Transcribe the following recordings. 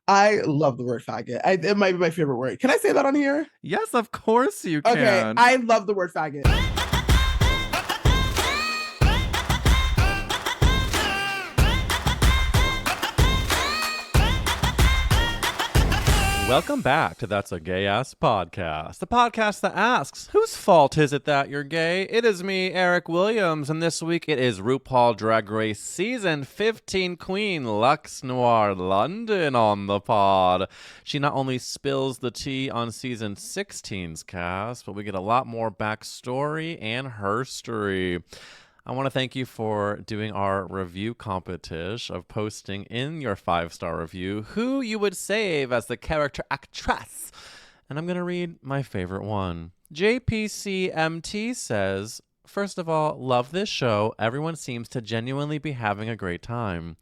I love the word faggot. It might be my favorite word. Can I say that on here? Yes, of course you Okay, can. I love the word faggot. Welcome back to That's a Gay Ass Podcast, the podcast that asks, whose fault is it that you're gay? It is me, Eric Williams, and this week it is RuPaul Drag Race Season 15 Queen Luxx Noir London on the pod. She not only spills the tea on Season 16's cast, but we get a lot more backstory and herstory. I want to thank you for doing our review competition of posting in your 5-star review who you would save as the character actress. And I'm going to read my favorite one. JPCMT says, first of all, love this show. Everyone seems to genuinely be having a great time.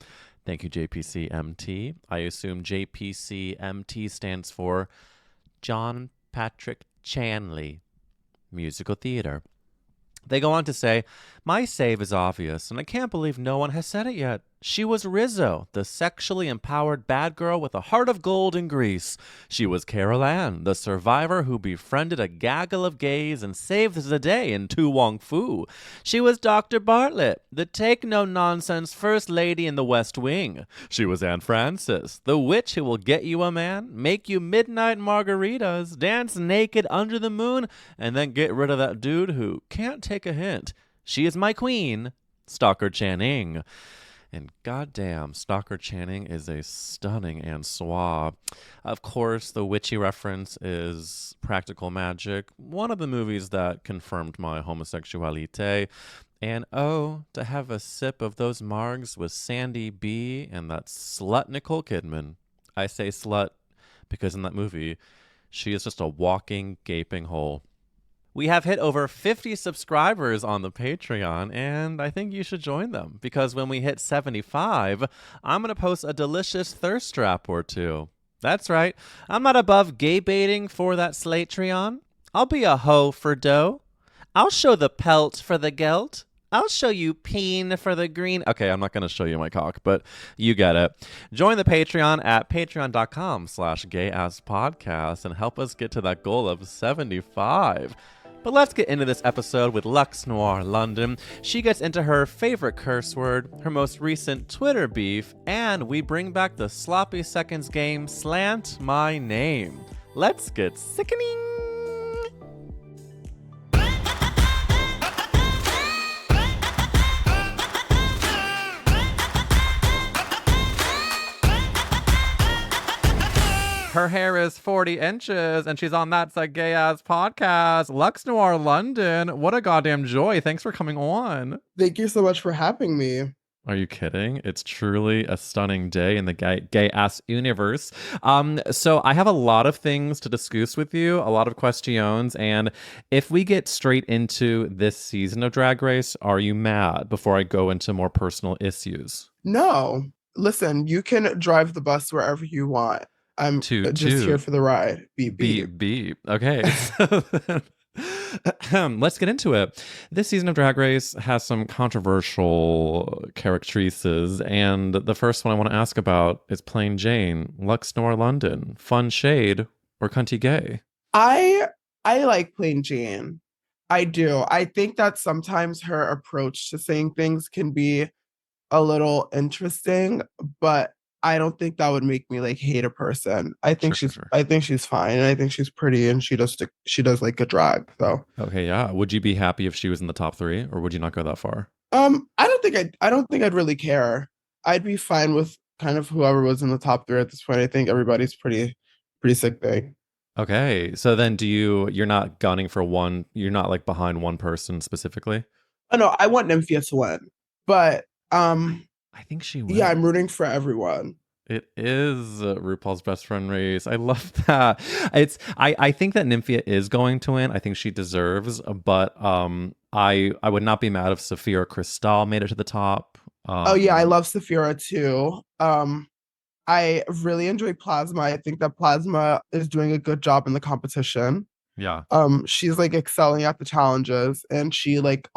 Thank you, JPCMT. I assume JPCMT stands for John Patrick Chanley, musical theater. They go on to say, my save is obvious, and I can't believe no one has said it yet. She was Rizzo, the sexually empowered bad girl with a heart of gold in Greece. She was Carol Ann, the survivor who befriended a gaggle of gays and saved the day in Tu Wong Fu. She was Dr. Bartlett, the take-no-nonsense first lady in the West Wing. She was Anne Francis, the witch who will get you a man, make you midnight margaritas, dance naked under the moon, and then get rid of that dude who can't take a hint. She is my queen, Stalker Channing. And goddamn, Stalker Channing is a stunning Anne Swa. Of course, the witchy reference is Practical Magic, one of the movies that confirmed my homosexuality. And oh, to have a sip of those margs with Sandy B and that slut Nicole Kidman. I say slut because in that movie, she is just a walking, gaping hole. We have hit over 50 subscribers on the Patreon, and I think you should join them, because when we hit 75, I'm going to post a delicious thirst trap or two. That's right, I'm not above gay baiting for that Slatreon. I'll be a hoe for dough. I'll show the pelt for the gelt. I'll show you peen for the green. Okay, I'm not going to show you my cock, but you get it. Join the Patreon at patreon.com/gayasspodcast and help us get to that goal of 75. But let's get into this episode with Luxx Noir London. She gets into her favorite curse word, her most recent Twitter beef, and we bring back the sloppy seconds game, Slant My Name. Let's get sickening. Her hair is 40 inches, and she's on That's a Gay Ass Podcast. Luxx Noir London, what a goddamn joy. Thanks for coming on. Thank you so much for having me. Are you kidding? It's truly a stunning day in the gay ass universe. So I have a lot of things to discuss with you, a lot of questions, and if we get straight into this season of Drag Race, are you mad before I go into more personal issues? No. Listen, you can drive the bus wherever you want. I'm just here for the ride. Beep, beep. Beep. Okay. Let's get into it. This season of Drag Race has some controversial characteristics, and the first one I want to ask about is Plain Jane, Luxx Noir London, fun shade or cunty gay? I like Plain Jane. I do. I think that sometimes her approach to saying things can be a little interesting, but I don't think that would make me like hate a person. I think she's fine, and I think she's pretty, and she does like a drag. So okay, yeah. Would you be happy if she was in the top 3, or would you not go that far? I don't think I'd really care. I'd be fine with kind of whoever was in the top 3 at this point. I think everybody's pretty sick thing. Okay, so then you're not gunning for one, you're not like behind one person specifically? Oh no, I want Nymphia to win, but I think she will. Yeah, I'm rooting for everyone. It is RuPaul's Best Friend Race. I love that. I think that Nymphia is going to win. I think she deserves, but I would not be mad if Saphira Crystal made it to the top. Oh yeah, I love Saphira too. I really enjoy Plasma. I think that Plasma is doing a good job in the competition. Yeah. She's like excelling at the challenges, and she has like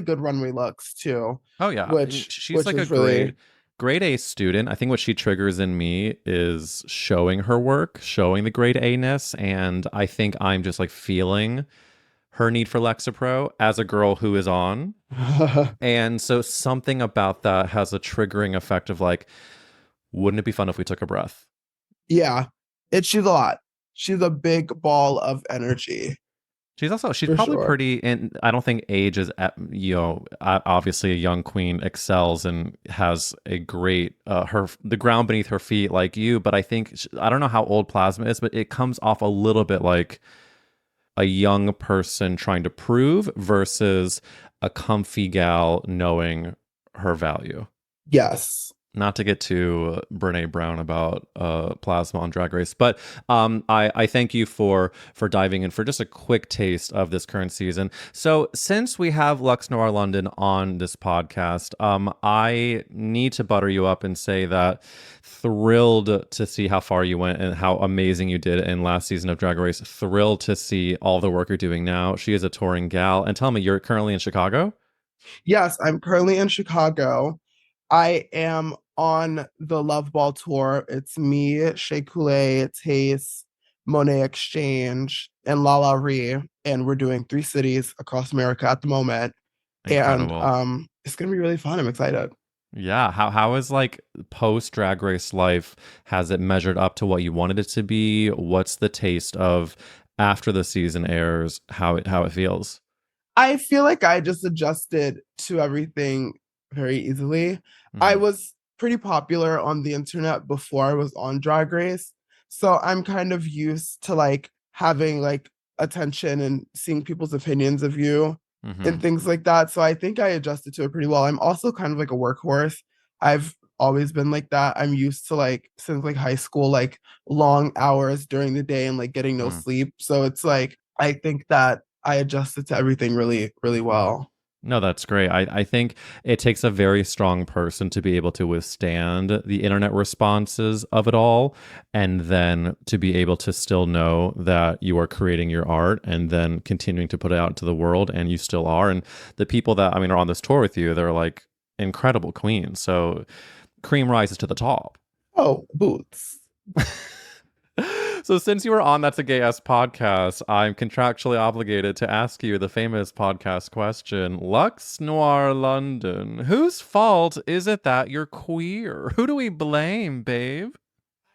good runway looks too. Oh yeah, which she's like is a great grade A student, I think what she triggers in me is showing her work, showing the grade A-ness. And I think I'm just like feeling her need for Lexapro as a girl who is on. And so something about that has a triggering effect of like, wouldn't it be fun if we took a breath? Yeah, she's a lot. She's a big ball of energy She's for probably sure. pretty, and I don't think age is, obviously a young queen excels and has a great, the ground beneath her feet like you, but I think, I don't know how old Plasma is, but it comes off a little bit like a young person trying to prove versus a comfy gal knowing her value. Yes. Not to get to Brene Brown about plasma on Drag Race, but I thank you for diving in for just a quick taste of this current season. So since we have Luxx Noir London on this podcast, I need to butter you up and say that thrilled to see how far you went and how amazing you did in last season of Drag Race. Thrilled to see all the work you're doing now. She is a touring gal. And tell me, you're currently in Chicago? Yes, I'm currently in Chicago. I am on the Love Ball tour. It's me, Shea Coulee, Taste, Monet Exchange, and Lala Ree. And we're doing 3 cities across America at the moment. And Incredible. it's gonna be really fun. I'm excited. Yeah, how is like post Drag Race life? Has it measured up to what you wanted it to be? What's the taste of after the season airs? How it feels? I feel like I just adjusted to everything very easily. I Hmm. was pretty popular on the internet before I was on Drag Race. So I'm kind of used to like having like attention and seeing people's opinions of you Hmm. and things like that. So I think I adjusted to it pretty well. I'm also kind of like a workhorse. I've always been like that. I'm used to like since like high school, like long hours during the day and like getting no Mm. sleep. So it's like I think that I adjusted to everything really, really well. No, that's great. I think it takes a very strong person to be able to withstand the internet responses of it all, and then to be able to still know that you are creating your art and then continuing to put it out into the world, and you still are. And the people that, I mean, are on this tour with you, they're like incredible queens. So cream rises to the top. Oh, boots. So since you were on That's a Gay Ass Podcast, I'm contractually obligated to ask you the famous podcast question. Luxx Noir London, whose fault is it that you're queer? Who do we blame, babe?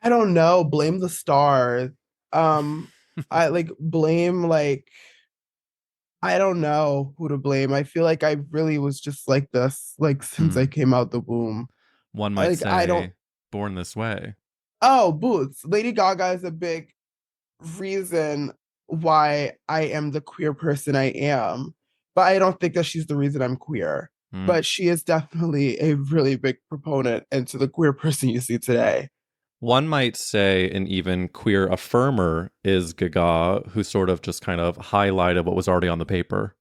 I don't know. Blame the stars. Um, I like blame like I don't know who to blame. I feel like I really was just like this like since I Hmm. came out the womb. One might Like I don't. say, born this way. Oh, boots. Lady Gaga is a big reason why I am the queer person I am, but I don't think that she's the reason I'm queer. Hmm. But she is definitely a really big proponent into the queer person you see today. One might say an even queer affirmer is Gaga, who sort of just kind of highlighted what was already on the paper.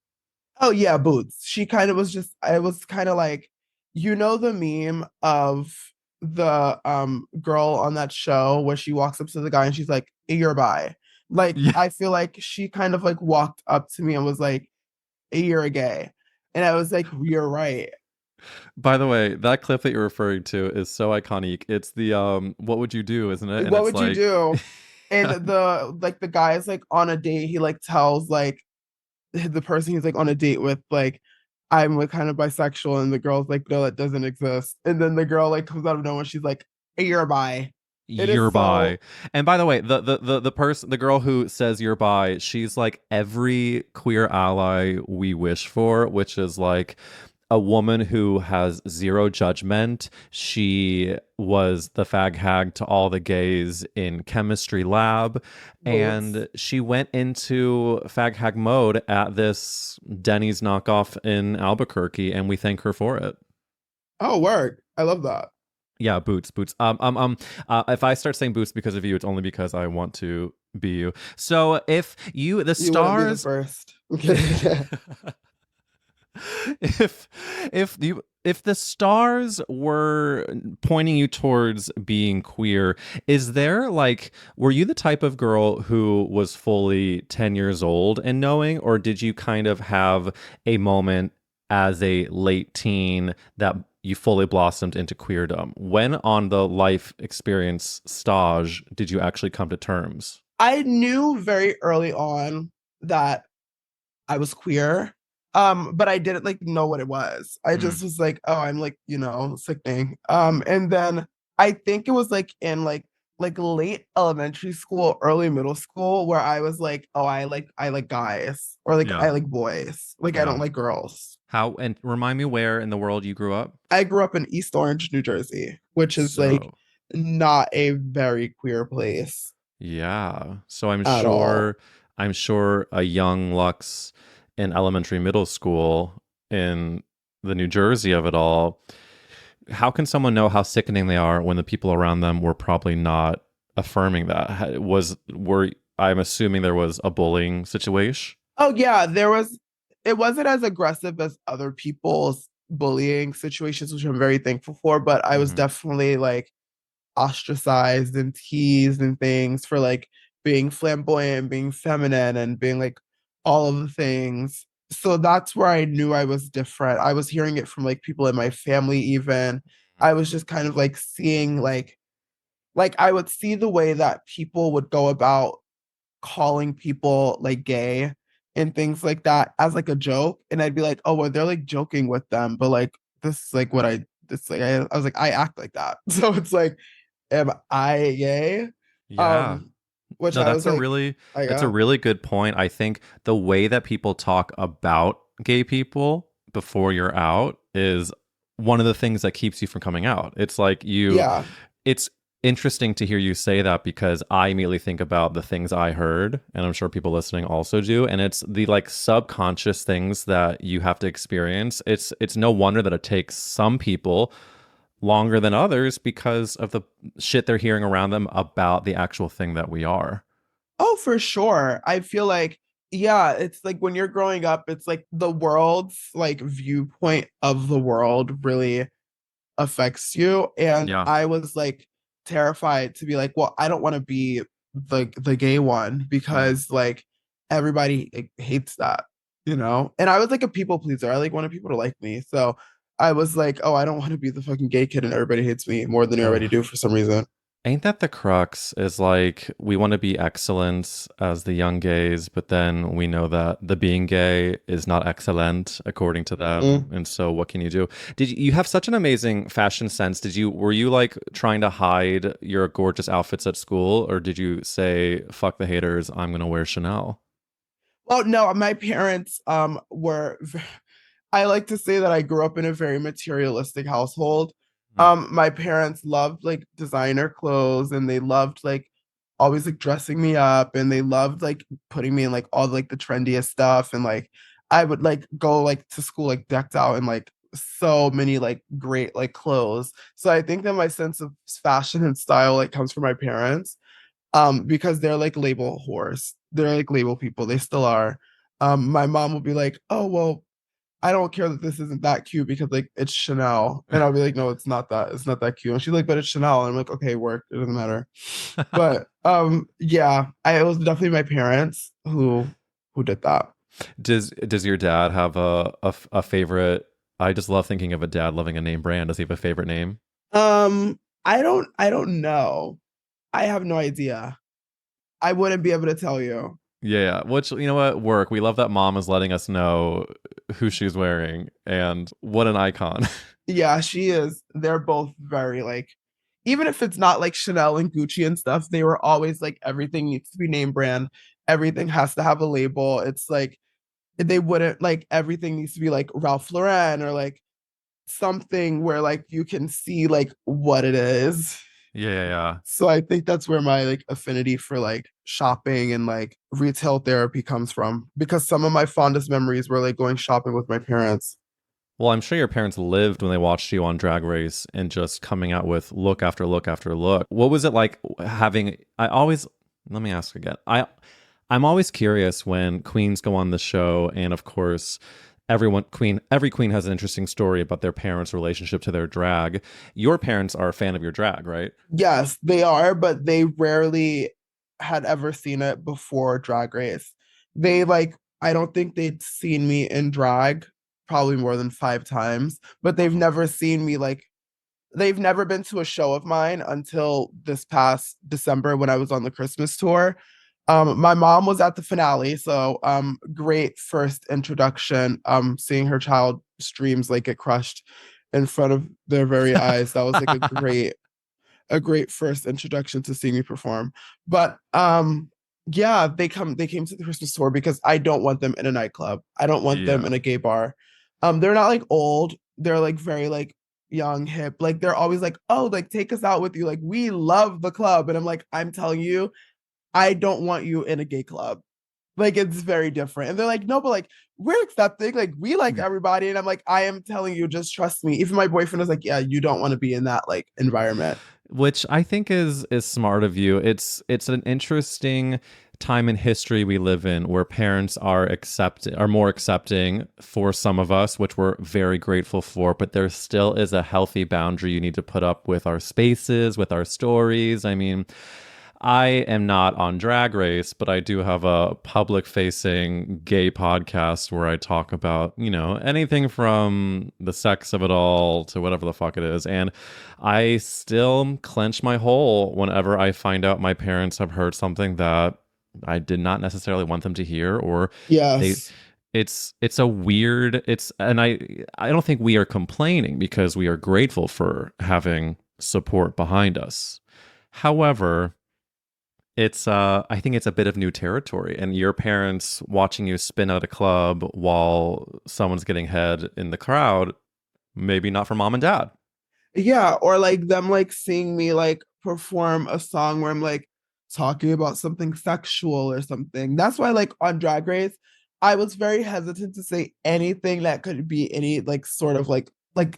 Oh yeah, Boots. She kind of was just I was kind of like, you know the meme of the girl on that show where she walks up to the guy and she's like, "You're bi." Like Yeah. I feel like she kind of like walked up to me and was like, "You're a gay." And I was like, "You're right." By the way, that clip that you're referring to is so iconic. It's the what would you do, isn't it? And What it's would you like do? And yeah. the guy is like on a date, he like tells like the person he's like on a date with, like, I'm like kind of bisexual, and the girl's like, no, that doesn't exist. And then the girl like comes out of nowhere, she's like, hey, you're bi. It is You're bi. so And by the way, the person, the girl who says you're bi, she's like every queer ally we wish for, which is like a woman who has zero judgment. She was the fag hag to all the gays in chemistry lab, boots. and she went into fag hag mode at this Denny's knockoff in Albuquerque, and we thank her for it. Oh, work. I love that. Yeah, boots. If I start saying boots because of you, it's only because I want to be you. So if you, the You wouldn't be the stars, first. I'm kidding. if if the stars were pointing you towards being queer, is there like, were you the type of girl who was fully 10 years old and knowing, or did you kind of have a moment as a late teen that you fully blossomed into queerdom. When on the life experience stage did you actually come to terms? I knew very early on that I was queer. But I didn't like know what it was. I Mm. just was like, oh, I'm like, sickening. And then I think it was like in like late elementary school, early middle school, where I was like, oh, I like guys or like Yeah. I like boys. Like I don't Yeah. like girls. How, and remind me where in the world you grew up? I grew up in East Orange, New Jersey, which is like So, not a very queer place yeah. So I'm at all. sure a young Lux in elementary middle school in the New Jersey of it all, how can someone know how sickening they are when the people around them were probably not affirming that? I'm assuming there was a bullying situation. Oh yeah, it wasn't as aggressive as other people's bullying situations, which I'm very thankful for, but I was Hmm. definitely like ostracized and teased and things for like being flamboyant, being feminine, and being like all of the things. So that's where I knew I was different. I was hearing it from like people in my family even. I was just kind of like seeing like I would see the way that people would go about calling people like gay and things like that as like a joke. And I'd be like, oh, well, they're like joking with them, but like this is like what I this like I was like, I act like that. So it's like, am I gay? Yeah. Um, which No, I was like, I that's a am. really good point. I think the way that people talk about gay people before you're out is one of the things that keeps you from coming out. It's like Yeah. it's interesting to hear you say that because I immediately think about the things I heard, and I'm sure people listening also do, and it's the like subconscious things that you have to experience. It's no wonder that it takes some people longer than others because of the shit they're hearing around them about the actual thing that we are. Oh, for sure. I feel like, yeah, it's like when you're growing up, it's like the world's like viewpoint of the world really affects you. And Yeah. I was like terrified to be like, well, I don't want to be the gay one Mm. because like everybody like, hates that, you know? And I was like a people pleaser. I like wanted people to like me. So I was like, oh, I don't want to be the fucking gay kid and everybody hates me more than they already Ugh. do for some reason. Ain't that the crux? Is like we want to be excellent as the young gays, but then we know that the being gay is not excellent according to them. Mm. And so what can you do? You have such an amazing fashion sense? Were you like trying to hide your gorgeous outfits at school, or did you say, fuck the haters, I'm gonna wear Chanel? Well, no, my parents I like to say that I grew up in a very materialistic household. Mm. My parents loved like designer clothes and they loved like always like dressing me up and they loved like putting me in like all like the trendiest stuff and like I would like go like to school like decked out in like so many like great like clothes. So I think that my sense of fashion and style like comes from my parents because they're like label whores. They're like label people. They still are. My mom will be like, "Oh, well, I don't care that this isn't that cute because like it's Chanel." And I'll be like, "No, it's not that. It's not that cute." And she's like, "But it's Chanel." And I'm like, "Okay, work. It doesn't matter." But yeah, it was definitely my parents who did that. Does your dad have a favorite? I just love thinking of a dad loving a name brand. Does he have a favorite name? I don't know. I have no idea. I wouldn't be able to tell you. Yeah, which you know what, work. We love that mom is letting us know who she's wearing, and what an icon. Yeah, she is. They're both very like, even if it's not like Chanel and Gucci and stuff, they were always like, everything needs to be name brand. Everything has to have a label. It's like, they wouldn't like, everything needs to be like Ralph Lauren or like something where like you can see like what it is. Yeah, yeah, yeah. So I think that's where my like affinity for like shopping and like retail therapy comes from because some of my fondest memories were like going shopping with my parents. Well, I'm sure your parents lived when they watched you on Drag Race and just coming out with look after look after look. What was it like having? I always let me ask again. I'm always curious when queens go on the show, and of course, every queen has an interesting story about their parents' relationship to their drag. Your parents are a fan of your drag, right? Yes, they are, but they rarely had ever seen it before Drag Race. They like, I don't think they'd seen me in drag probably more than 5 times, but they've never seen me like they've never been to a show of mine until this past December when I was on the Christmas tour. My mom was at the finale, so great first introduction. Seeing her child streams like get crushed in front of their very eyes. That was like a great first introduction to seeing me perform. But yeah, they came to the Christmas tour because I don't want them in a nightclub. I don't want them Yeah. in a gay bar. They're not like old. They're like very like young, hip. Like they're always like, "Oh, like take us out with you. Like we love the club." And I'm like, "I'm telling you, I don't want you in a gay club." Like it's very different. And they're like, "No, but like we're accepting. Like we like everybody." And I'm like, "I am telling you, just trust me." Even my boyfriend is like, "Yeah, you don't want to be in that like environment." Which I think is smart of you. It's an interesting time in history we live in where parents are more accepting for some of us, which we're very grateful for, but there still is a healthy boundary you need to put up with our spaces, with our stories. I mean, I am not on Drag Race, but I do have a public facing gay podcast where I talk about, anything from the sex of it all to whatever the fuck it is. And I still clench my hole whenever I find out my parents have heard something that I did not necessarily want them to hear, or they Yes. it's a weird it's and I don't think we are complaining because we are grateful for having support behind us. However, it's I think it's a bit of new territory, and your parents watching you spin out a club while someone's getting head in the crowd, maybe not for mom and dad. Yeah, or like them like seeing me like perform a song where I'm like talking about something sexual or something. That's why like on Drag Race, I was very hesitant to say anything that could be any like sort of like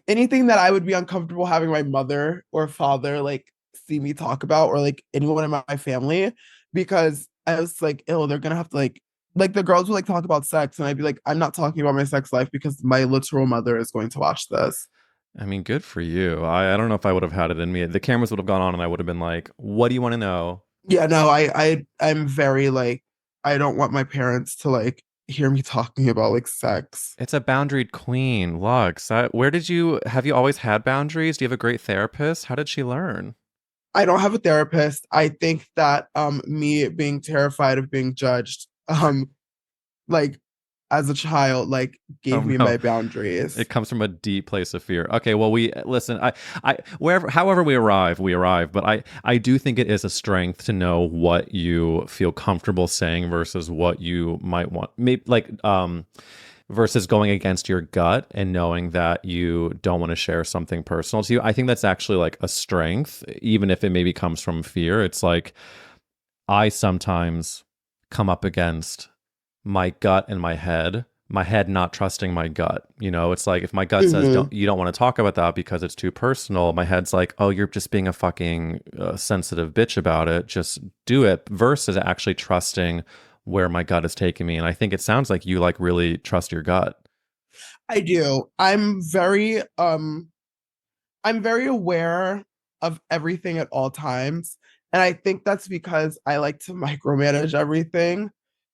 anything that I would be uncomfortable having my mother or father like see me talk about or like anyone in my family because I was like, oh, they're gonna have to like the girls would like talk about sex and I'd be like, I'm not talking about my sex life because my literal mother is going to watch this. I mean, good for you. I don't know if I would have had it in me. The cameras would have gone on and I would have been like, what do you want to know? Yeah, no, I'm very like I don't want my parents to like hear me talking about like sex. It's a boundaried queen, Lux. Where did you have you always had boundaries? Do you have a great therapist? How did she learn? I don't have a therapist. I think that me being terrified of being judged like as a child like Oh gave me no. my boundaries. It comes from a deep place of fear. Okay, well, we listen. However we arrive. But I do think it is a strength to know what you feel comfortable saying versus what you might want. Maybe versus going against your gut and knowing that you don't want to share something personal to you. I think that's actually like a strength, even if it maybe comes from fear. It's like I sometimes come up against my gut and my head not trusting my gut. It's like if my gut says Mm-hmm. you don't want to talk about that because it's too personal, my head's like, oh, you're just being a fucking sensitive bitch about it, just do it, versus actually trusting where my gut is taking me. And I think it sounds like you like really trust your gut. I do. I'm very aware of everything at all times. And I think that's because I like to micromanage everything,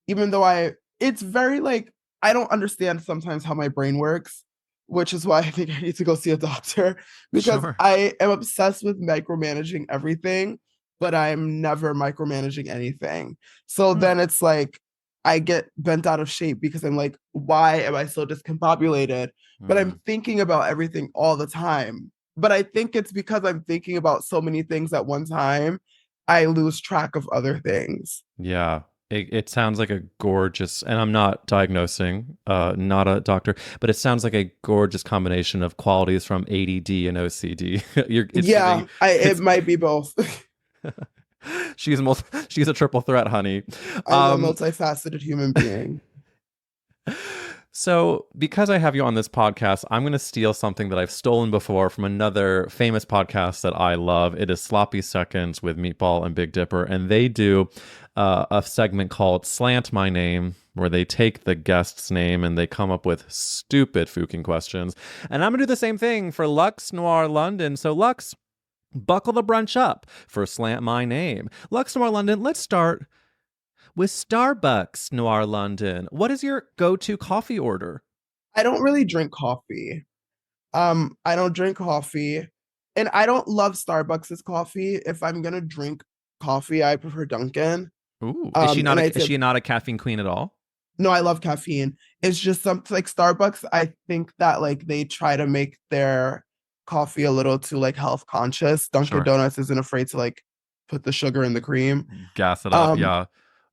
even though it's very like, I don't understand sometimes how my brain works, which is why I think I need to go see a doctor because Sure. I am obsessed with micromanaging everything, but I'm never micromanaging anything. So Hmm. then it's like, I get bent out of shape because I'm like, why am I so discombobulated? But Hmm. I'm thinking about everything all the time, but I think it's because I'm thinking about so many things at one time, I lose track of other things. Yeah. It sounds like a gorgeous, and I'm not diagnosing, not a doctor, but it sounds like a gorgeous combination of qualities from ADD and OCD. It's giving, Yeah, I it it's might be both. she's a triple threat, honey. I'm a Um, multifaceted human being. so because I have you on this podcast, I'm going to steal something that I've stolen before from another famous podcast that I love. It is Sloppy Seconds with Meatball and Big Dipper, and they do a segment called Slant My Name, where they take the guest's name and they come up with stupid fucking questions. And I'm going to do the same thing for Luxx Noir London. So Lux, buckle the brunch up for Slant My Name. Luxx Noir London, let's start with Starbucks Noir London. What is your go-to coffee order? I don't really drink coffee. I don't drink coffee, and I don't love Starbucks' coffee. If I'm gonna drink coffee, I prefer Dunkin'. Ooh, And I is tip she not a caffeine queen at all? No, I love caffeine. It's just something like Starbucks. I think that like they try to make their coffee a little too like health conscious. Dunkin' Sure. Donuts isn't afraid to like put the sugar in the cream. Gas it up, Um, yeah.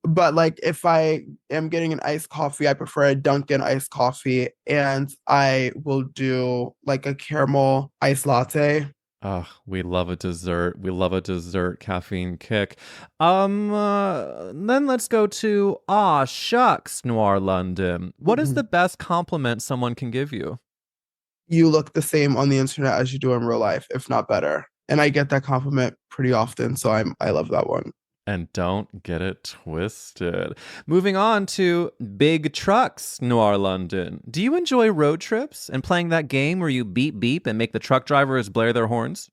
but like if I am getting an iced coffee, I prefer a Dunkin' iced coffee, and I will do like a caramel iced latte. Oh, we love a dessert. We love a dessert caffeine kick. Then let's go to shucks, Noir London. What is the Mhm. best compliment someone can give you? You look the same on the internet as you do in real life, if not better. And I get that compliment pretty often, so I love that one. And don't get it twisted. Moving on to big trucks, Noir London. Do you enjoy road trips and playing that game where you beep beep and make the truck drivers blare their horns?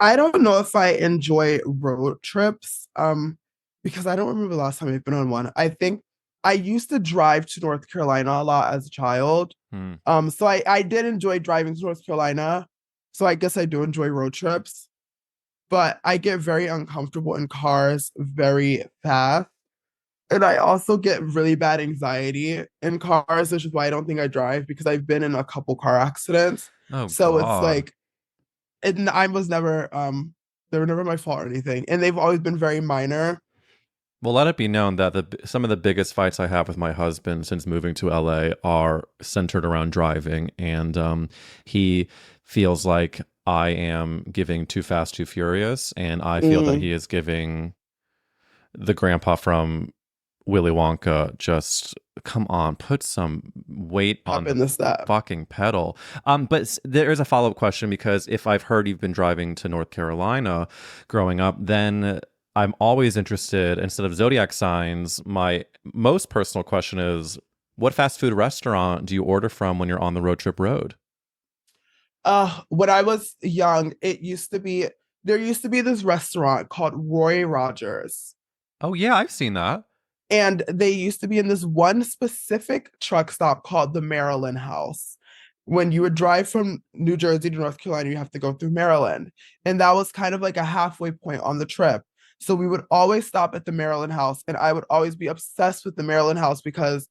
I don't know if I enjoy road trips, because I don't remember the last time I've been on one. I think I used to drive to North Carolina a lot as a child. Hmm. So I did enjoy driving to North Carolina. So I guess I do enjoy road trips, but I get very uncomfortable in cars very fast. And I also get really bad anxiety in cars, which is why I don't think I drive because I've been in a couple car accidents. Oh, So it's God. like and I was never they were never my fault or anything. And they've always been very minor. Well, let it be known that some of the biggest fights I have with my husband since moving to LA are centered around driving, and he feels like I am giving Too Fast, Too Furious, and I feel that Mm, he is giving the grandpa from Willy Wonka. Just come on, put some weight on pop the in the step. fucking pedal. But there is a follow up question because if I've heard you've been driving to North Carolina growing up, then I'm always interested. Instead of zodiac signs, my most personal question is, what fast food restaurant do you order from when you're on the road trip road? When I was young, there used to be this restaurant called Roy Rogers. Oh yeah, I've seen that. And they used to be in this one specific truck stop called the Maryland House. When you would drive from New Jersey to North Carolina, you have to go through Maryland. And that was kind of like a halfway point on the trip. So we would always stop at the Maryland House, and I would always be obsessed with the Maryland House because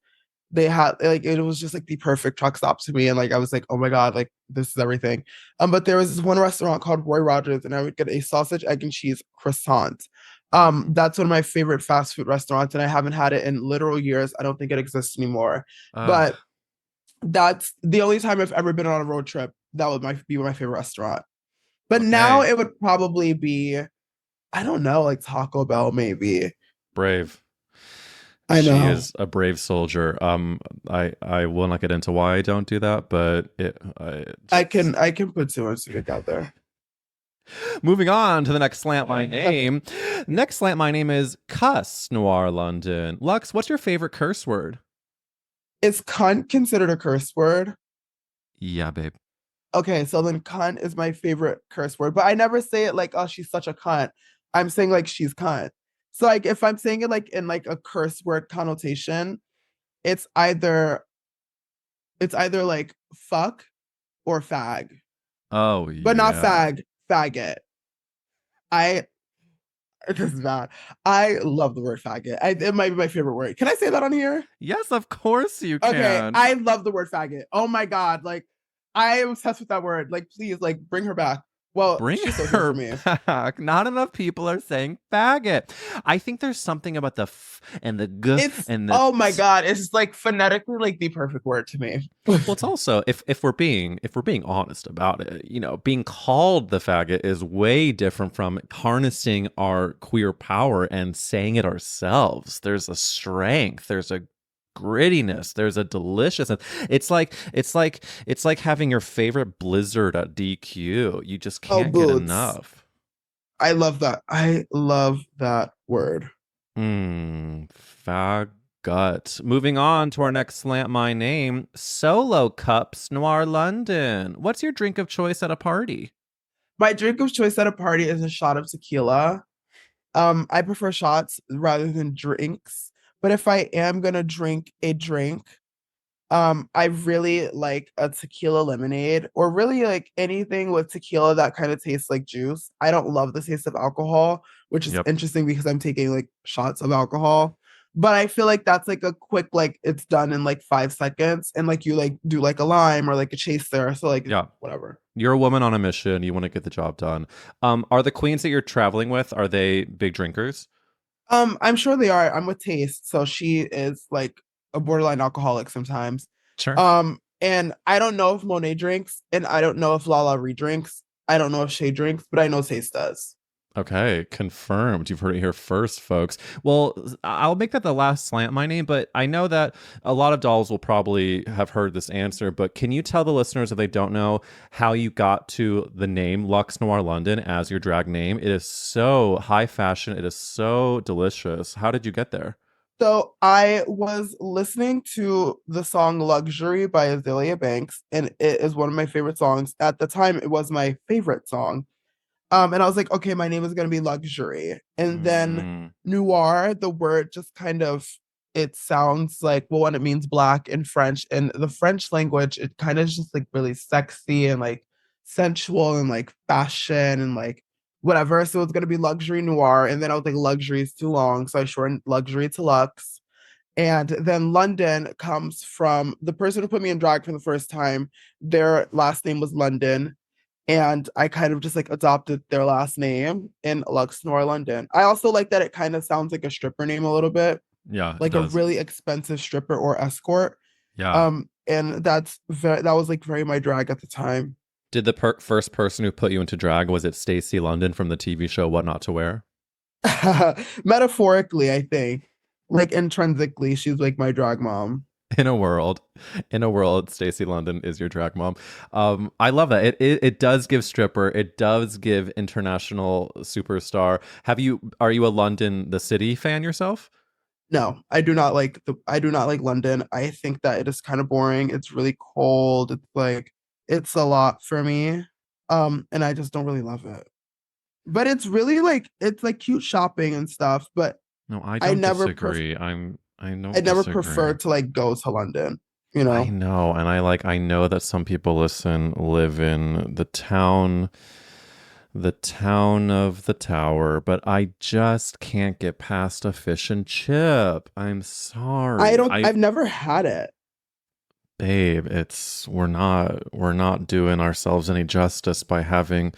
they had like it was just like the perfect truck stop to me. And like I was like, oh my God, like this is everything. But there was this one restaurant called Roy Rogers, and I would get a sausage, egg, and cheese croissant. That's one of my favorite fast food restaurants, and I haven't had it in literal years. I don't think it exists anymore. Ugh. But that's the only time I've ever been on a road trip. That would be my favorite restaurant. But now Okay. it would probably be, I don't know, like Taco Bell, maybe. Brave. I She know. is a brave soldier. I will not get into why I don't do that, but I just I can put two and two together. moving on to the next slant my name. Next slant my name is cuss Noir London. Lux, what's your favorite curse word? Is cunt considered a curse word? Yeah, babe. Okay, so then cunt is my favorite curse word, but I never say it like, oh, she's such a cunt. I'm saying like she's cunt. So like if I'm saying it like in like a curse word connotation, it's either it's either like fuck or fag, Oh but not yeah. fag, faggot. I This is bad. I love the word faggot. It might be my favorite word. Can I say that on here? Yes, of course you Okay, can. I love the word faggot. Oh my God, like I am obsessed with that word. Like, please, like bring her back. Well, Bring she's still here for her me. back. Not enough people are saying faggot. I think there's something about the f and the g It's and the oh my t. God, it's like phonetically like the perfect word to me. Well, it's also if we're being honest about it, you know, being called the faggot is way different from harnessing our queer power and saying it ourselves. There's a strength, there's a grittiness, there's a deliciousness. It's like having your favorite blizzard at DQ. You just Oh, can't get boots. enough. I love that. I love that word. Faggot. Moving on to our next slant my name, Solo Cups Noir London. What's your drink of choice at a party? My drink of choice at a party is a shot of tequila. I prefer shots rather than drinks. But if I am gonna drink a drink, I really like a tequila lemonade or really like anything with tequila that kind of tastes like juice. I don't love the taste of alcohol, which is Yep. interesting because I'm taking like shots of alcohol. But I feel like that's like a quick, like it's done in like 5 seconds and like you like do like a lime or like a chaser. So like Yeah. whatever. You're a woman on a mission. You want to get the job done. Are the queens that you're traveling with, are they big drinkers? I'm sure they are. I'm with Taste, so she is like a borderline alcoholic sometimes. Sure. And I don't know if Monet drinks, and I don't know if Lala redrinks. I don't know if Shay drinks, but I know Taste does. Okay, confirmed. You've heard it here first, folks. Well, I'll make that the last slant my name, but I know that a lot of dolls will probably have heard this answer. But can you tell the listeners, if they don't know, how you got to the name Luxx Noir London as your drag name? It is so high fashion. It is so delicious. How did you get there? So I was listening to the song Luxury by Azalea Banks, and it is one of my favorite songs. At the time, it was my favorite song. And I was like, okay, my name is gonna be Luxury. And then Mm, noir, the word just kind of it sounds like well, when it means black in French, and the French language, it kind of just like really sexy and like sensual and like fashion and like whatever. So it's gonna be luxury noir. And then I was like, luxury is too long. So I shortened luxury to Lux. And then London comes from the person who put me in drag for the first time. Their last name was London, and I kind of just like adopted their last name in Luxx Noir London. I also like that it kind of sounds like a stripper name a little bit, yeah, it like a does. really expensive stripper or escort. Yeah. And that was like very my drag at the time. Did the first person who put you into drag, was it Stacey London from the TV show What Not to Wear? Metaphorically, I think. Like intrinsically, she's like my drag mom. in a world Stacey London is your drag mom. I love that. It does give stripper, it does give international superstar. Are you a London the city fan yourself? No, I do not like London. I think that it is kind of boring. It's really cold. It's like it's a lot for me. And I just don't really love it. But it's really like it's like cute shopping and stuff, but No, I I don't never pref disagree. I I don't never disagree. prefer to like go to London, you I know. know, and I know that some people live in the town of the tower, but I just can't get past a fish and chip. I'm I sorry. don't I've never had it. Babe, we're not doing ourselves any justice by having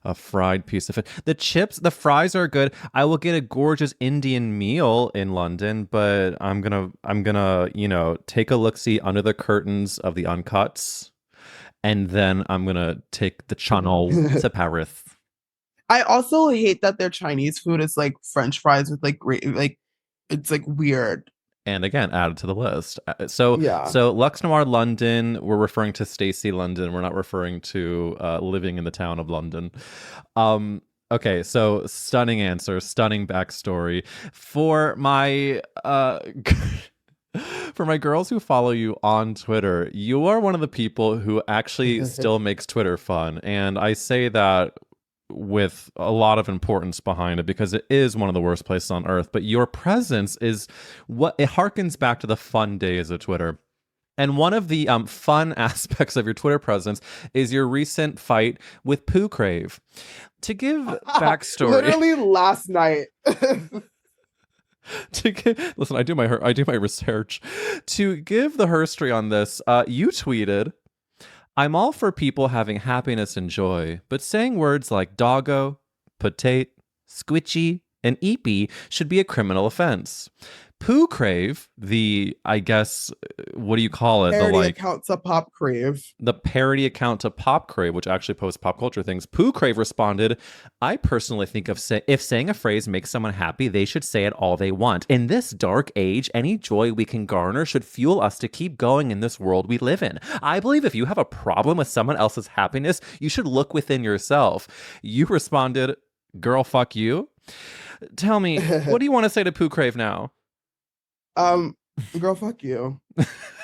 a fried piece of it. The chips, the fries are good. I will get a gorgeous Indian meal in London, but I'm gonna take a look see under the curtains of the uncuts, and then I'm gonna take the channel to Paris. I also hate that their Chinese food is like French fries with like great like it's like weird. And again, added to the list. So, Yeah. so Luxx Noir London, we're referring to Stacey London. We're not referring to living in the town of London. Um, okay, so stunning answer, stunning backstory for my for my girls who follow you on Twitter. You are one of the people who actually still makes Twitter fun, and I say that with a lot of importance behind it because it is one of the worst places on earth. But your presence is what it harkens back to the fun days of Twitter. And one of the fun aspects of your Twitter presence is your recent fight with Poo Crave. To give backstory, Literally last night. listen, I do my research. To give the herstory on this, you tweeted, I'm all for people having happiness and joy, but saying words like doggo, potate, squitchy, and eepy should be a criminal offense. Poo Crave, I guess, what do you call it? Parody account to Pop Crave. The parody account to Pop Crave, which actually posts pop culture things. Poo Crave responded, I personally think if saying a phrase makes someone happy, they should say it all they want. In this dark age, any joy we can garner should fuel us to keep going in this world we live in. I believe if you have a problem with someone else's happiness, you should look within yourself. You responded, girl, fuck you. Tell me, what do you want to say to Poo Crave now? um, Girl, fuck you.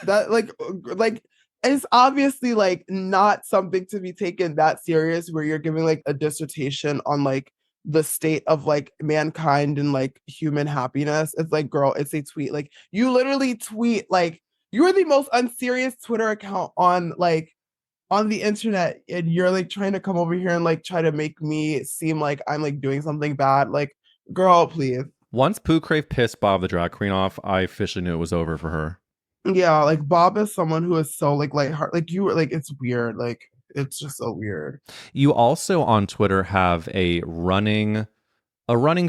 That like it's obviously like not something to be taken that serious where you're giving like a dissertation on like the state of like mankind and like human happiness. It's like, girl, it's a tweet. Like you literally tweet like You're the most unserious Twitter account on on the internet, and you're like trying to come over here and like try to make me seem like I'm like doing something bad. Like, girl, please. Once Poo Crave pissed Bob the drag queen off, I officially knew it was over for her. Yeah, like Bob is someone who is so like lighthearted. Like you were like it's weird. Like it's just so weird. You also on Twitter have a running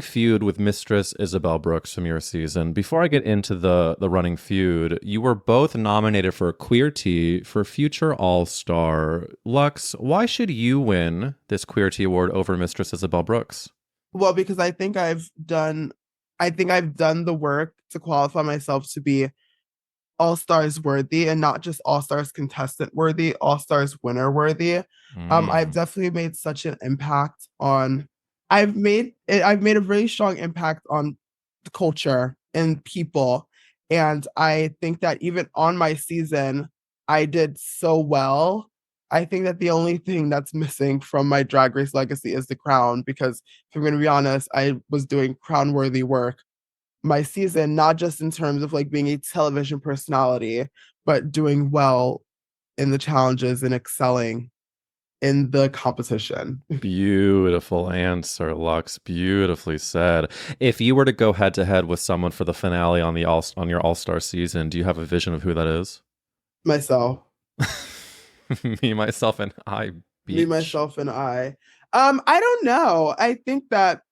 feud with Mistress Isabel Brooks from your season. Before I get into the running feud, you were both nominated for a Queer Tea for Future All Star. Lux, why should you win this Queer Tea award over Mistress Isabel Brooks? Well, because I think I've done the work to qualify myself to be all stars worthy and not just all stars contestant worthy, all stars winner worthy. I've Mm. definitely made such an impact on. I've made a really strong impact on the culture and people, and I think that even on my season, I did so well. I think that the only thing that's missing from my Drag Race legacy is the crown, because if I'm going to be honest, I was doing crown worthy work my season, not just in terms of like being a television personality, but doing well in the challenges and excelling in the competition. Beautiful answer, Lux. Beautifully said. If you were to go head to head with someone for the finale on on your All Star season, do you have a vision of who that is? Myself, Me, myself, and I. me, Beach. myself, and I. I don't know. I think that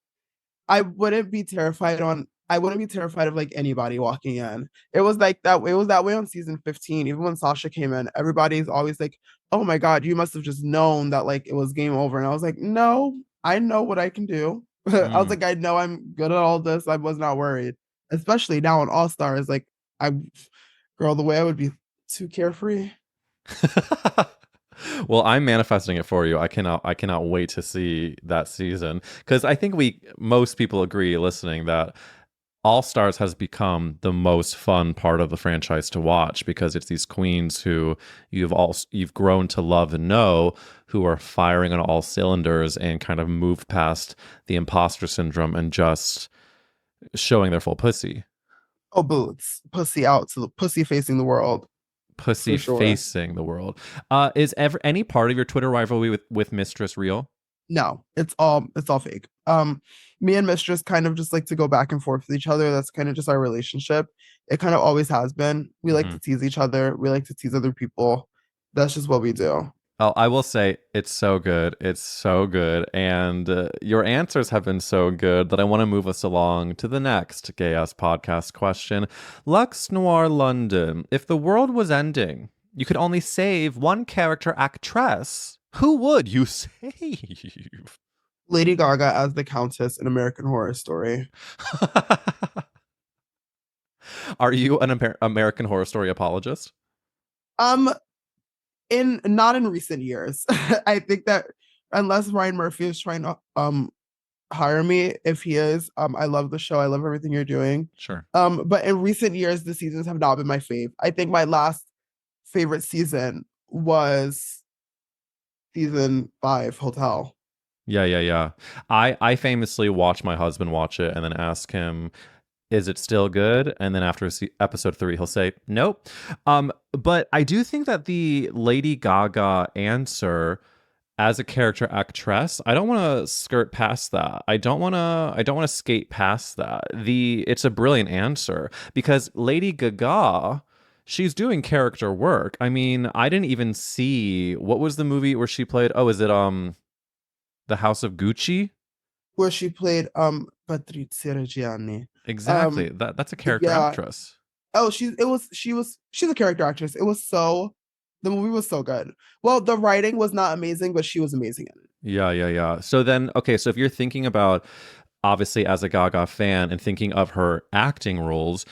I wouldn't be terrified of like anybody walking in. It was like that. It was that way on season 15. Even when Sasha came in, everybody's always like, "Oh my God, you must have just known that like it was game over." And I was like, "No, I know what I can do." I was Mm. like, "I know I'm good at all this." I was not worried, especially now in All Stars. Like, I, girl, the way I would be too carefree. Well, I'm manifesting it for you. I cannot wait to see that season because I think we most people agree listening that All Stars has become the most fun part of the franchise to watch because it's these queens who you've grown to love and know who are firing on all cylinders and kind of move past the imposter syndrome and just showing their full pussy. Oh, boots, pussy out to the pussy facing the world Pussy for sure. facing the world. Is ever any part of your Twitter rivalry with Mistress real? No, it's all fake. Me and Mistress kind of just like to go back and forth with each other. That's kind of just our relationship. It kind of always has been. We like Mm-hmm. to tease each other. We like to tease other people. That's just what we do. Oh, I will say it's so good. It's so good. And your answers have been so good that I want to move us along to the next Gay Ass Podcast question. Luxx Noir London. If the world was ending, you could only save one character actress. Who would you save? Lady Gaga as the Countess in American Horror Story. Are you an American Horror Story apologist? Um, in not in recent years. I think that unless Ryan Murphy is trying to hire me, if he is, I love the show. I love everything you're doing. Sure. But in recent years, the seasons have not been my fave. I think my last favorite season was season 5, Hotel. Yeah, yeah, yeah. I famously watch my husband watch it and then ask him, "Is it still good?" And then after episode 3, he'll say, "Nope." But I do think that the Lady Gaga answer as a character actress, I don't want to skirt past that. I don't want to skate past that. It's a brilliant answer because Lady Gaga, she's doing character work. I mean, I didn't even see what was the movie where she played. Oh, is it The House of Gucci? Where she played Patrizia Reggiani. Exactly. Um, That's a character yeah. actress. Oh, she's a character actress. It was so the movie was so good. Well, the writing was not amazing, but she was amazing in it. Yeah, yeah, yeah. So then, okay, so if you're thinking about obviously as a Gaga fan and thinking of her acting roles,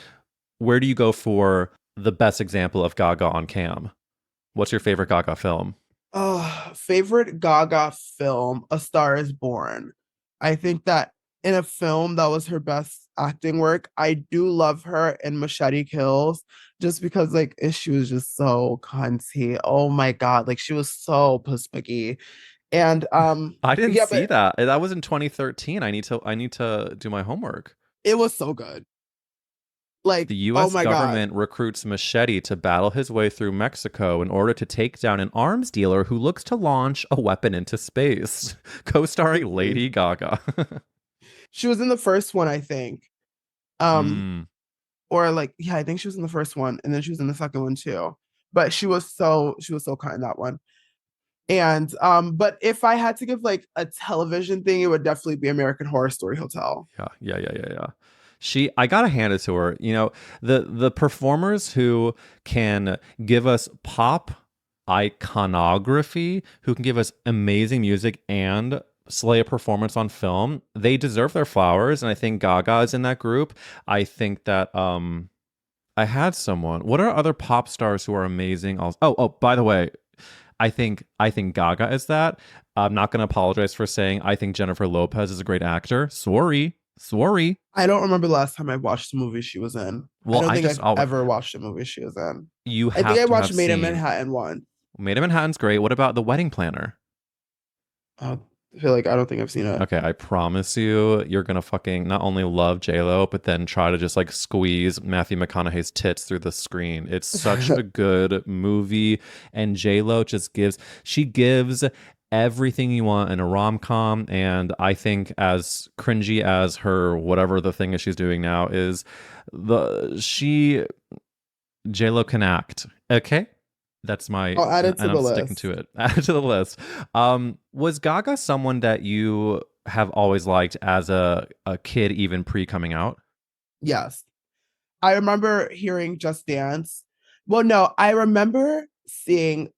where do you go for the best example of Gaga on cam? What's your favorite Gaga film? Oh, favorite Gaga film, A Star is Born. I think that in a film that was her best acting work, I do love her in Machete Kills just because like she was just so cunty. Oh my God, like she was so puspy. And I didn't yeah, see but that. That was in 2013. I need to do my homework. it was so good. Like, The oh US my God. government recruits Machete to battle his way through Mexico in order to take down an arms dealer who looks to launch a weapon into space. Co starring Mhm. Lady Gaga. She was in the first one, I think. Um, mm. or like, yeah, I think she was in the first one, and then she was in the second one too. But she was so kind in that one. And but if I had to give like a television thing, it would definitely be American Horror Story Hotel. Yeah. I gotta hand it to her. The performers who can give us pop iconography, who can give us amazing music and slay a performance on film, they deserve their flowers. And I think Gaga is in that group. I think that I had someone. What are other pop stars who are amazing? Also, by the way, I think Gaga is that. I'm not going to apologize for saying I think Jennifer Lopez is a great actor. Sorry. I don't remember the last time I watched a movie she was in. I Well, don't I think just I've always ever watched a movie she was in. you I think have I to watched have Made in seen Manhattan once. Made in Manhattan's great. What about The Wedding Planner? I feel like I don't think I've seen it. Okay, I promise you're gonna fucking not only love J Lo, but then try to just like squeeze Matthew McConaughey's tits through the screen. It's such a good movie, and J Lo she gives everything you want in a rom com. And I think as cringy as her whatever the thing is she's doing now is, the she J Lo can act. Okay, that's my, I'll add it to and the I'm sticking to list. it. Add it to the list. Was Gaga someone that you have always liked as a kid, even pre coming out? Yes. I remember hearing Just Dance. Well, no, I remember seeing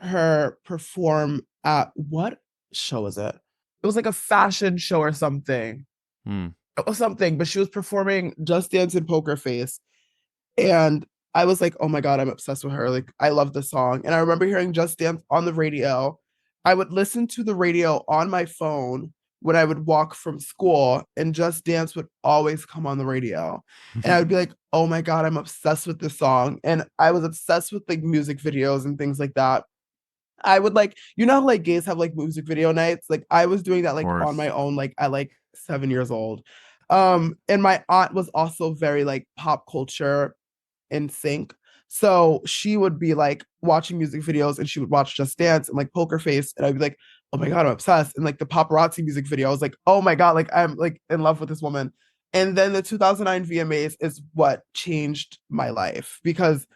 her perform at what show was it? It was like a fashion show or something. Hmm. It was something, but she was performing Just Dance and Poker Face. And I was like, oh my God, I'm obsessed with her. Like, I love the song. And I remember hearing Just Dance on the radio. I would listen to the radio on my phone when I would walk from school, and Just Dance would always come on the radio. And I would be like, oh my God, I'm obsessed with this song. And I was obsessed with like music videos and things like that. I would like, how like gays have like music video nights? Like I was doing that Of like on my course. own, like at like 7 years old. And my aunt was also very like pop culture in sync. So she would be like watching music videos, and she would watch Just Dance and like Poker Face. And I'd be like, oh my God, I'm obsessed. And like the paparazzi music video, I was like, oh my God, like I'm like in love with this woman. And then the 2009 VMAs is what changed my life, because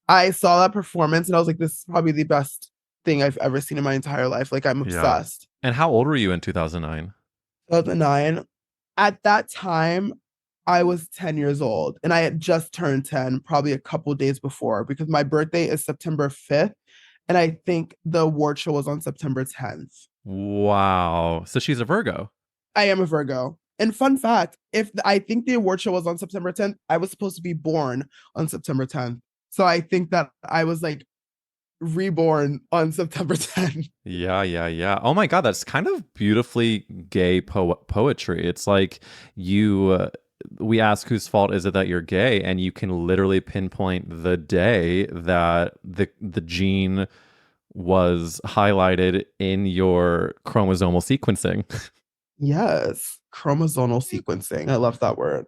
I saw that performance and I was like, this is probably the best thing I've ever seen in my entire life. Like I'm Yeah. obsessed. And how old were you in 2009? 2009. At that time, I was 10 years old, and I had just turned 10 probably a couple days before, because my birthday is September 5th. And I think the award show was on September 10th. Wow. So she's a Virgo. I am a Virgo. And fun fact, if I think the award show was on September 10th, I was supposed to be born on September 10th. So I think that I was like reborn on September 10th. Yeah. Oh my God, that's kind of beautifully gay poetry. It's like you, we ask whose fault is it that you're gay, and you can literally pinpoint the day that the gene was highlighted in your chromosomal sequencing. Yes, chromosomal sequencing. I love that word.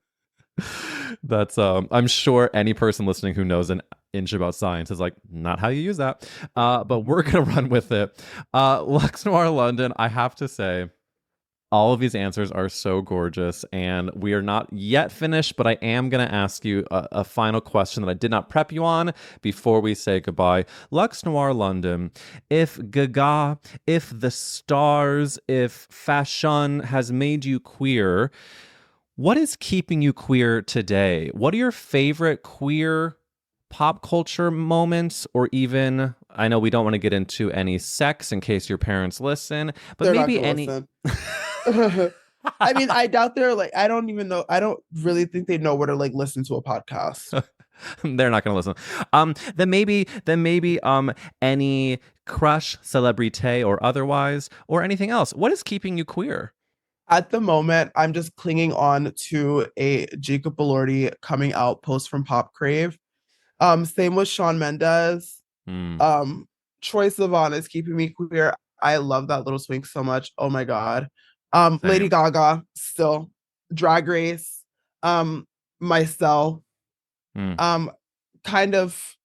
That's I'm sure any person listening who knows an inch about science is like, not how you use that. But we're gonna run with it. Luxx Noir London, I have to say, all of these answers are so gorgeous, and we are not yet finished, but I am going to ask you a final question that I did not prep you on before we say goodbye. Luxx Noir London, if Gaga, if the stars, if fashion has made you queer, what is keeping you queer today? What are your favorite queer pop culture moments, or even, I know we don't want to get into any sex in case your parents listen, but They're not maybe going to any. listen. I mean, I doubt they're like, I don't even know. I don't really think they know where to like listen to a podcast. They're not going to listen. Then maybe any crush, celebrity or otherwise, or anything else. What is keeping you queer? At the moment, I'm just clinging on to a Jacob Elordi coming out post from Pop Crave. Same with Shawn Mendes. Hmm. Um, Troye Sivan is keeping me queer. I love that little swing so much. Oh my God. Lady Same. Gaga, still. Drag Race. Um, myself. Mm. Um, kind of,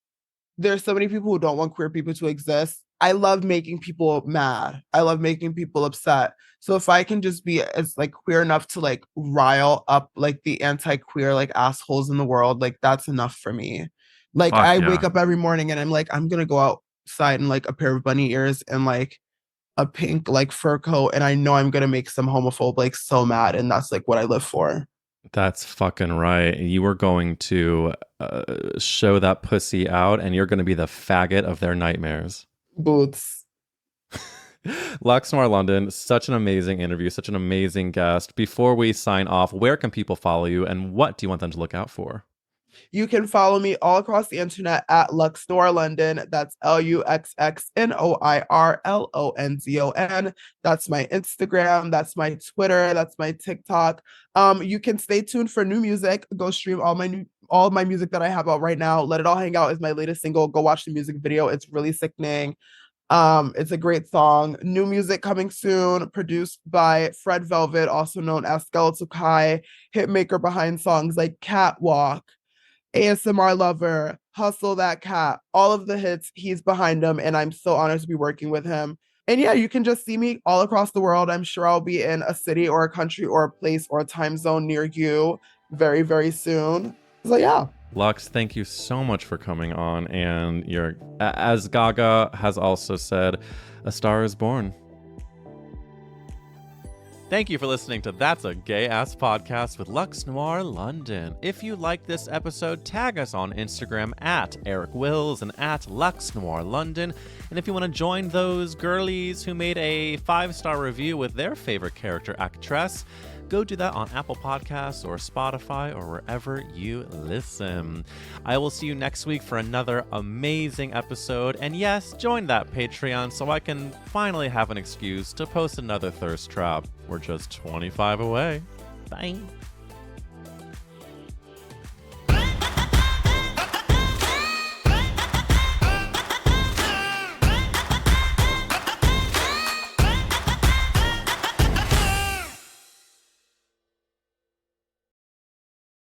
there's so many people who don't want queer people to exist. I love making people mad. I love making people upset. So if I can just be as like queer enough to like rile up like the anti-queer like assholes in the world, like that's enough for me. Like Fuck I wake yeah. up every morning and I'm like, I'm gonna go outside in like a pair of bunny ears and like a pink like fur coat, and I know I'm gonna make some homophobe like so mad, and that's like what I live for. That's fucking right. You were going to show that pussy out, and you're going to be the faggot of their nightmares. Boots. Luxx Noir London, such an amazing interview, such an amazing guest. Before we sign off, where can people follow you, and what do you want them to look out for? You can follow me all across the internet at Luxx Noir London. That's LuxXNoirLondon. That's my Instagram. That's my Twitter. That's my TikTok. You can stay tuned for new music. Go stream all of my music that I have out right now. Let It All Hang Out is my latest single. Go watch the music video. It's really sickening. It's a great song. New music coming soon, produced by Fred Velvet, also known as Skeletal Kai, hitmaker behind songs like Catwalk, ASMR Lover, Hustle That Cat, all of the hits, he's behind them, and I'm so honored to be working with him. And yeah, you can just see me all across the world. I'm sure I'll be in a city or a country or a place or a time zone near you very, very soon. So yeah. Luxx, thank you so much for coming on. And you're, as Gaga has also said, a star is born. Thank you for listening to That's a Gay Ass Podcast with Luxx Noir London. If you like this episode, tag us on Instagram at Eric Wills and at Luxx Noir London. And if you want to join those girlies who made a 5-star review with their favorite character actress, go do that on Apple Podcasts or Spotify or wherever you listen. I will see you next week for another amazing episode. And yes, join that Patreon so I can finally have an excuse to post another thirst trap. We're just 25 away. Bye.